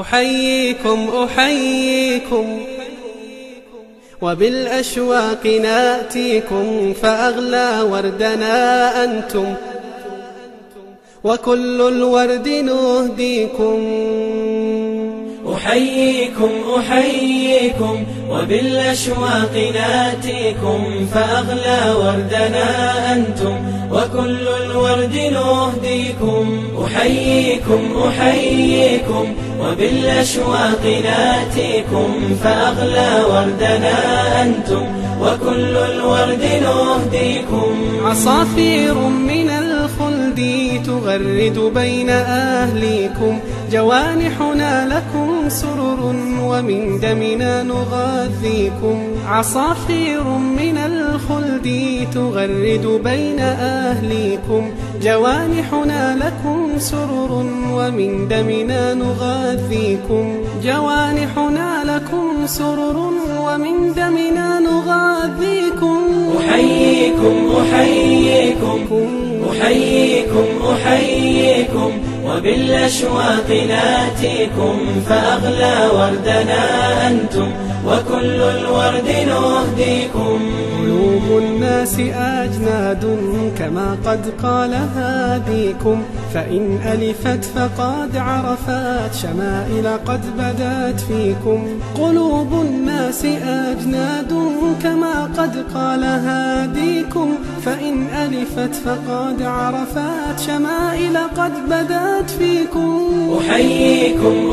أحييكم وبالأشواق ناتيكم، فأغلى وردنا أنتم وكل الورد نهديكم. أحييكم وبالأشواق ناتيكم، فأغلى وردنا أنتم وكل الورد نهديكم. أحييكم وبالأشواق ناتيكم، فأغلى وردنا أنتم وكل الورد نهديكم. عصافير من الخلد تغرد بين أهليكم، جوانحنا لكم سرر ومن دمنا نغذيكم. عصافير من الخلد تغرد بين أهليكم، جوانحنا لكم سرر ومن دمنا نغذيكم. جوانحنا لكم سرر ومن دمنا نغذيكم. أحييكم وبالأشواق ناتيكم، فأغلى وردنا أنتم وكل الورد نهديكم. قلوب الناس أجناد كما قد قال هاديكم، فإن ألفت فقد عرفت شمائل قد بدت فيكم. قلوب الناس أجناد كما قد قال هاديكم، فإن ألفت فقد عرفت شمائل قد بدت فيكم.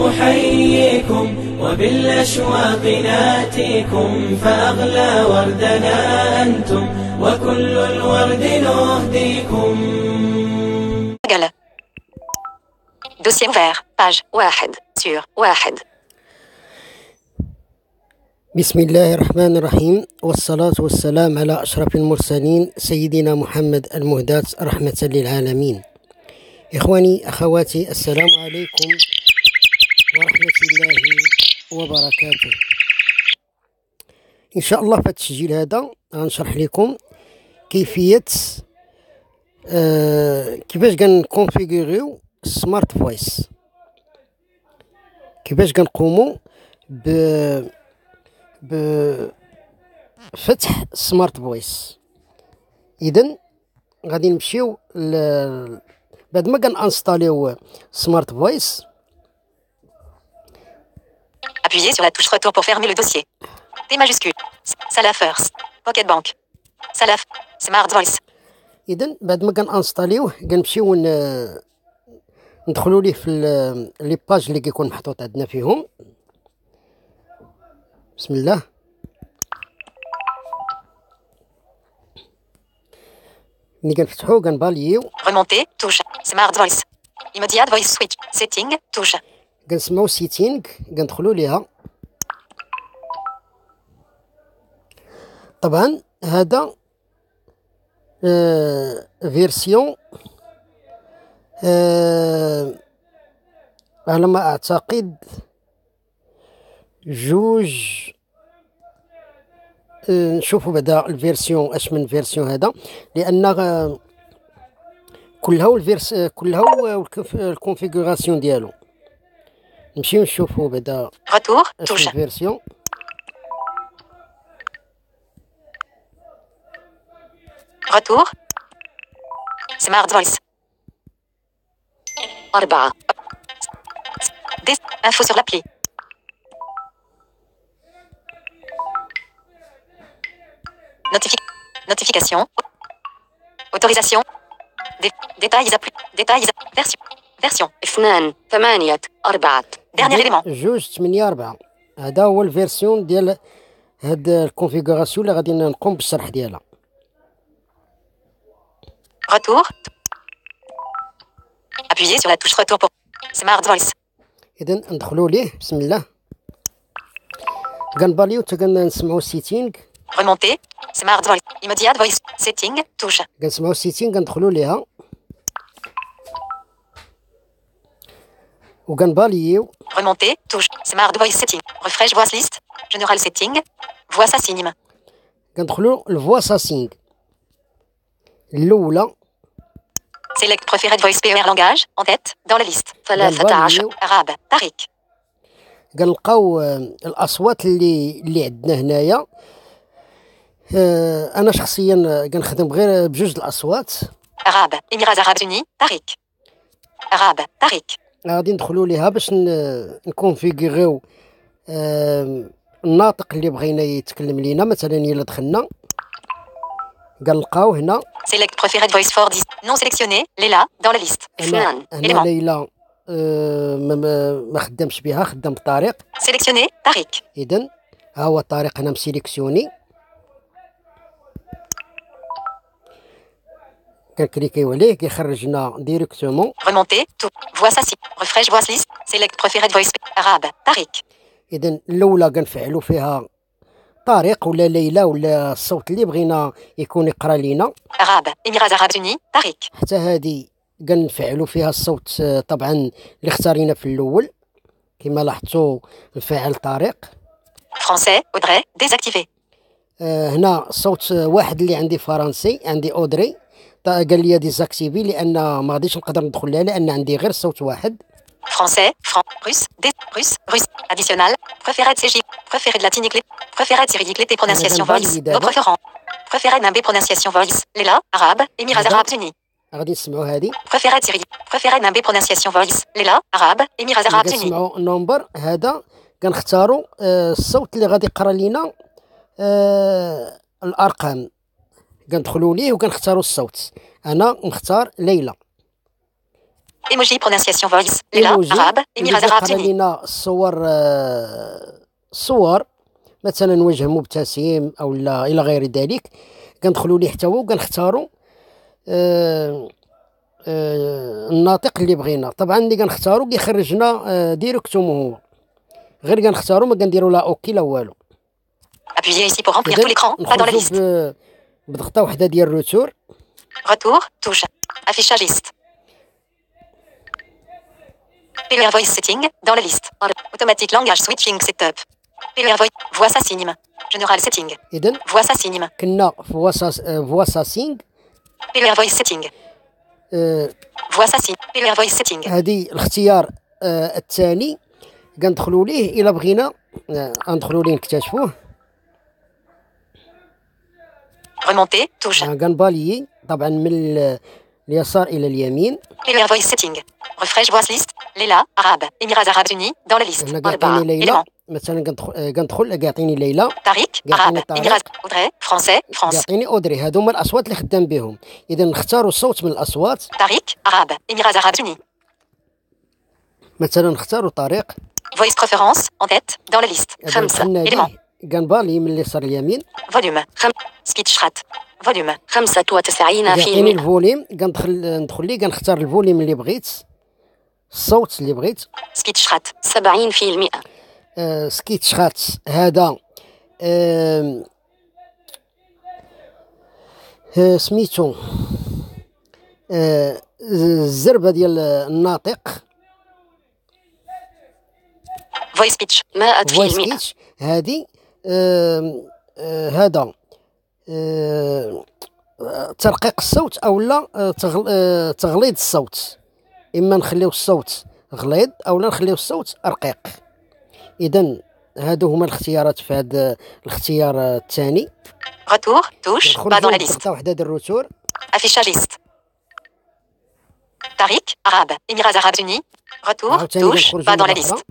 أحييكم وبالأشواق ناتيكم، فأغلى وردنا أنتم وكل الورد نهديكم. Dossier ouvert, page 1/1. بسم الله الرحمن الرحيم، والصلاة والسلام على أشرف المرسلين سيدنا محمد المهداة رحمة للعالمين. إخواني أخواتي، السلام عليكم ورحمة الله وبركاته. إن شاء الله في التسجيل هذا غنشرح لكم كيفية كيفاش كنكونفيغوريو سمارت فويس، كيفاش كنقوموا بفتح سمارت فويس. إذن غادي نمشيو بعد ما كنانستاليو سمارت فويس. Appuyez sur la touche retour pour fermer le dossier. T majuscule. Salah First. Pocket Bank. Salah. Smart Voice. إذن بعد ما كنانستاليوه كنمشيو ندخلوا ليه في لي باج اللي كيكون محطوط عندنا فيهم. بسم الله. ملي كنفتحو كنباليو. Remonter. Touche. Smart Voice. Immediate Voice Switch. Setting. Touche. كنسمعو سيتينغ كندخلوا ليها. طبعا هذا فيرسيون على ما اعتقد جوج. نشوفوا بعدا الفيرسيون اش من فيرسيون هذا، لان كلها الكونفيغوراسيون ديالو. نمشيو نشوفوا بعدا Retour. اش Touche. من فيرسيون. Retour. Smart Voice. 4. Info sur l'appli. Notification. Autorisation. Détails. Version. 2/8. Dernier élément. جوج 8/4. هذا هو الفيرسيون ديال هاد الكونفيغوراسيون اللي غادي نقوم بالشرح ديالها. Retour. Appuyez sur la touche retour pour Smart Voice. إذن ندخلوا ليه. بسم الله. كنباليو حتى كنسمعوا سيتينغ. Remonter. Smart Voice. Immediate Voice. Setting. Touche. كنسمعوا سيتينغ كندخلوا ليها وكنباليو. Remonter. Touche. Smart Voice Setting. Refresh Voice List. General Setting. Voix Assign. كندخلوا الفوا ساسينغ الأولى. Select Preferred Voice PER langage. En tête. Dans la liste. 13 Arabe. Tariq. كنلقاو الاصوات اللي عندنا هنايا. انا شخصيا كنخدم غير بجوج الاصوات. Arabe, Émirats Arabes Unis, Tariq. Arabe, Tariq. غادي ندخلوا ليها باش نكونفيغيريو الناطق اللي بغينا يتكلم لينا. مثلا الا دخلنا كنلقاو هنا Select preferred voice for this. Non sélectionné, Leila, dans la liste. هنا Élément. ليلى ما خدامش بها، خدام بطريق. Sélectionné, Tariq. اذا ها هو الطريق هنا مسيليكسيوني. كنكليكيو عليه كيخرجنا ديريكتومون. Remonter, tout. Voix assis. Refresh voice list. Select preferred voice. Arabe, Tariq. اذا الاولى كنفعلوا فيها طريق ولا ليلى ولا الصوت اللي بغينا يكون يقرا لينا. Arabe, Émirats Arabes Unis, Tariq. حتى هذه كنفعلوا فيها الصوت طبعا اللي اختارينا في الاول كما لاحظتوا الفاعل طريق. Français, Audrey, désactivé. هنا صوت واحد اللي عندي فرنسي، عندي اودري قال لي ديزاكتيفي لان ما غاديش نقدر ندخل لها لان عندي غير صوت واحد. Français, russe, russe, additionnel, préféré de CJ, préféré de latinique, préféré de cyrillique, prononciation voice, nos préférents. Préféré de prononciation voice, Leila, arabe, Émirats Arabes Unis. غادي نسمعوا هذه. Préféré de cyrillique, préféré de prononciation voice, Leila, arabe, Émirats Arabes Unis. كنسمعوا النمبر هذا كنختاروا الصوت اللي غادي يقرا لينا الارقام. كندخلوا ليه وكنختاروا الصوت. انا نختار ليلى. Emoji prononciation voice, Leila, arabe, Émirats Arabes Unis. لينا الصور مثلا وجه مبتسم او لا الى غير ذلك. كندخلوا ليه حتى هو وكنختاروا الناطق اللي بغينا. طبعا اللي كنختاروا كيخرجنا ديريكتومون هو، غير كنختاروا ما كنديروا لا اوكي لا والو. Appuyez ici pour remplir tout l'écran, pas dans la liste. بضغطه وحده ديال الروتور. Retour, touche. Affichage liste. PLR voice setting, dans la liste. Automatique langage switching setup. PLR voix s'assigne. General setting. اذا Voix s'assigne. كنا في فوا ساسينغ. PLR voice setting. Voix s'assigne. PLR voice setting. هذه الاختيار الثاني كندخلوا ليه الا بغينا ندخلوا ليه نكتشفوه. Remonter, touche. كنباليي طبعا من اليسار الى اليمين. PLR voice setting. Refresh voice list. Leila, arabe, Émirats Arabes Unis, dans la liste. هنا كيعطيني ليلى مثلا كندخل كيعطيني ليلى. Tariq, arabe, Émirats, Audrey, français, France. كيعطيني اودري. هادو هما الاصوات اللي خدام بهم. اذا نختاروا الصوت من الاصوات. Tariq, arabe, Émirats Arabes Unis. مثلا نختاروا طريق. Voice preference, en tête, dans la liste. 5 éléments. كنبالي من اليسار اليمين. Volume. Speech rate. Volume. 95%. كيعطيني الفوليم. ندخل ليه كنختار الفوليم اللي بغيت، الصوت اللي بغيت. Speech rate. 70%. سكيتش خات هذا سميتو الزربه ديال الناطق. Voice speech. 100%. هذه هذا ترقيق الصوت او لا تغليظ الصوت. اما نخليو الصوت غليظ او لا نخليو الصوت رقيق. اذا هادو هما الاختيارات في هذا الاختيار الثاني. Retour, touche, pas dans la liste. وحده ديال الروتور. Affichage liste. Tariq, arabe, Émirats Arabes Unis. Retour, touche, pas dans la liste.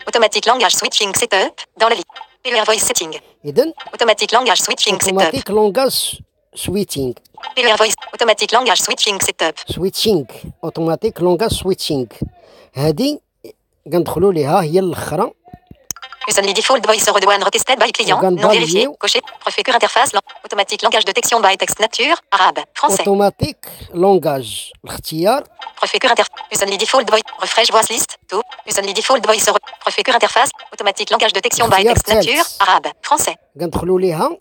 Automatique langage switching setup, dans la liste. PLR voice setting. اذا Automatique langage switching setup. automatic langage switching. PLR voice. Automatique langage switching setup. switching automatic langage switching. هذه كندخلوا ليها هي الاخرى. Usonly default voice redouane retested by client. Non vérifié. Coché. Préfecture interface. Automatique langage de détection by text nature. Arabe. Français. automatic langage الاختيار. Préfecture interface. Usonly default voice. Refresh voice list. Tout. Usonly default voice. Préfecture interface. Automatique langage de détection by text nature. Arabe. Français. كندخلوا ليها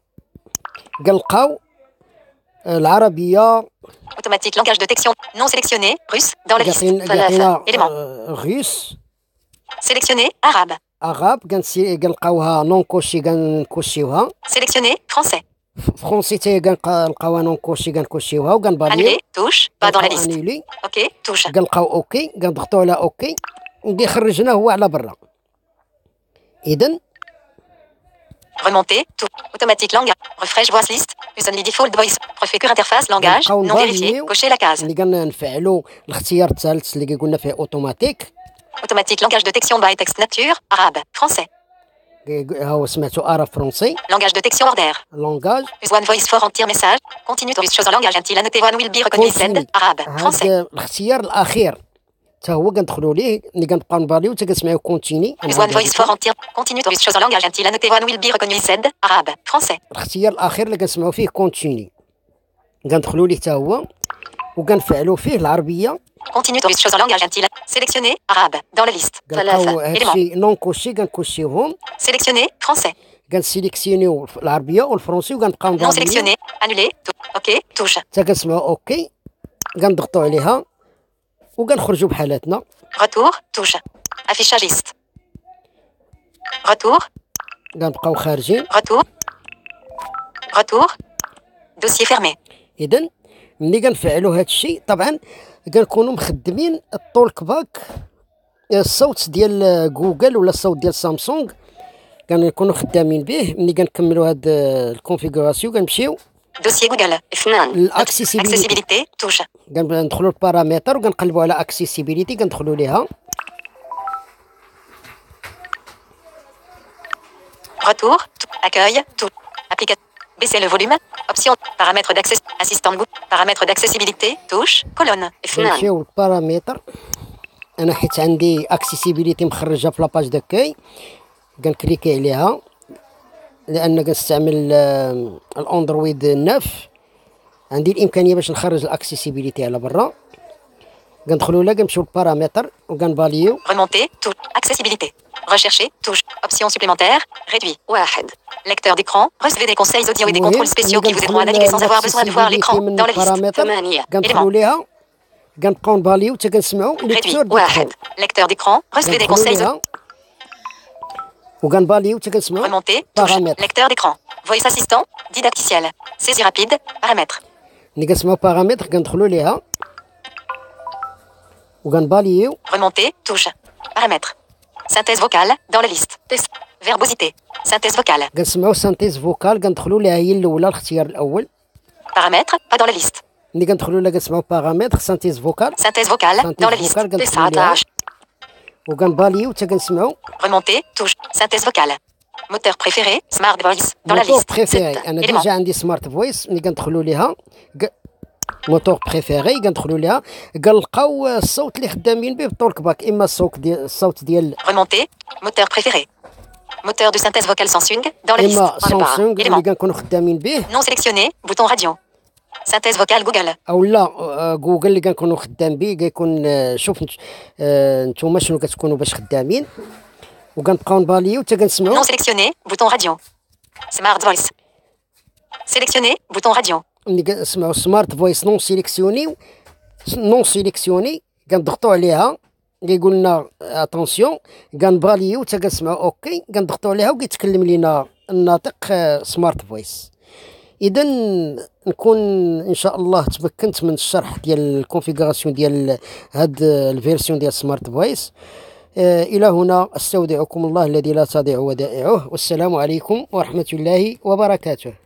كنلقاو العربيه. Automatique langage de détection non sélectionné. Russe. Dans la liste. Élément. russe. Sélectionné. Arabe. arabe كنلقاوها نون كوشي كنكوشيوها. Sélectionné. Français. فرونسي تاهي كنلقاوها نون كوشي كنكوشيوها وكنباليو. Annulé. Touche. Pas dans la liste. انيلي. Ok. Touche. كنلقاو اوكي كنضغطوا على اوكي خرجناه هو على برا. اذا Remonter, tout. Automatique langage. Refresh voice list. Usonly default voice. Préfigure interface langage. Non vérifié. Cocher la case. اللي كنفعلوا الاختيار الثالث اللي قلنا فيه اوتوماتيك. Automatique langage de détection by text nature. Arabe. Français. هو سمعتو arabe فرونسي. Langage de détection order. لونغاج. Use one voice for entier message. Continue to use chose en langage until annoté one will be reconnu said. Arabe. Français. الاختيار الاخير حتى هو كندخلوا ليه اللي كنبقاو نباليو حتى كنسمعوا كونتيني. Use one voice for entier. Continue to use chose en langage until annoté one will be reconnu said. Arabe. Français. الاختيار الاخير اللي كنسمعوا فيه كونتيني كندخلوا ليه حتى هو وكنفعلوا فيه العربيه. Continue to use chose en langage until sélectionner arabe dans la liste. هادشي نون كوشي كنكوشيوهم. Sélectionner français. كنسيليكسيونيو العربيه والفرنسي وكنبقاو Non sélectionné. Annulé. OK. Touche. حتى كنسمعوا اوكي كنضغطوا عليها وكنخرجوا بحالاتنا. Retour. Touche. Affichage liste. Retour. كنبقاو خارجين. Retour. Retour. Dossier fermé. اذا ملي كنفعلوا هذا الشيء طبعا كنكونوا مخدمين التولك باك الصوت ديال جوجل ولا الصوت ديال سامسونج كنكونوا خدامين به. ملي كنكملوا هاد الكونفيغوراسيون كنمشيو Dossier Google. اثنان. Accessibility. Touche. كندخلوا البارامتر وكنقلبوا على اكسيسيبيليتي كندخلوا ليها. Retour. Accueil. Tout. Application. Baisser le volume. Option. Paramètres d'accès. Assistant Google. Paramètres d'accessibilité. Touche. Colonne. كنمشيو للبارامتر. انا حيت عندي اكسيسيبيليتي مخرجه في لاباج داكاي كنكليكي عليها لان كنستعمل الاندرويد 9 عندي الامكانيه باش نخرج الاكسيسيبيليتي على برا. كندخلوا لها كنمشيو للبارامتر وكنفاليو. Remonter. Touche. Accessibilité. Rechercher. Touche. Options supplémentaires. Réduit. واحد. Lecteur d'écran. Recevez des conseils audio et des contrôles spéciaux qui vous aideront à naviguer sans avoir besoin de voir l'écran. Dans la liste. 8. كندخلوا ليها كنبقاو نباليو حتى كنسمعوا Réduit. واحد. Lecteur d'écran. Recevez des conseils. وكنباليو حتى كنسمعوا. Remonter. Touche. Lecteur d'écran. Voice assistant. Didacticiel. Saisie rapide. Paramètres. ملي كنسمعوا بارامتر كندخلوا ليها وكنباليو. Remonter. Touche. Paramètres. Synthèse vocale. Dans la liste. Verbosité. Synthèse vocale. كنسمعوا سانتيز فوكال كندخلوا ليها هي الاولى الاختيار الاول. Paramètres. Pas dans la liste. ملي كندخلوا لها كنسمعوا بارامتر سانتيز فوكال. Synthèse vocale. Dans la liste. 19. وكنباليو حتى كنسمعوا. Remonter. Touche. Synthèse vocale. Moteur préféré. Smart voice. Dans la موتور liste. بريفيري 7. انا Éléments. ديجا عندي سمارت فويس ملي كندخلوا ليها موتور بريفيري كندخلوا ليها كنلقاو الصوت اللي خدامين به بالتورك باك اما الصوت ديال Remonter. Moteur préféré. Moteur de synthèse vocale Samsung. Dans la liste. اما Point de barre. سامسونج اللي Éléments. كنكونوا خدامين به Non sélectionné. Bouton radio. Synthèse vocale Google. او لا جوجل اللي كنكونوا خدام به كيكون شوف نتوما شنو كتكونوا باش خدامين وكنبقاو نباليو حتى كنسمعوا. Non sélectionné. Bouton radio. Smart voice. Sélectionné. Bouton radio. ملي كنسمعوا سمارت فويس نون سيليكسيوني كنضغطوا عليها كيقول لنا اتونسيون كنباليو حتى كنسمعوا اوكي كنضغطوا عليها وكيتكلم لنا الناطق سمارت فويس. اذا نكون ان شاء الله تمكنت من الشرح ديال الكونفيغوراسيون ديال هاد الفيرسيون ديال سمارت فويس. الى هنا استودعكم الله الذي لا تضيع ودائعه والسلام عليكم ورحمه الله وبركاته.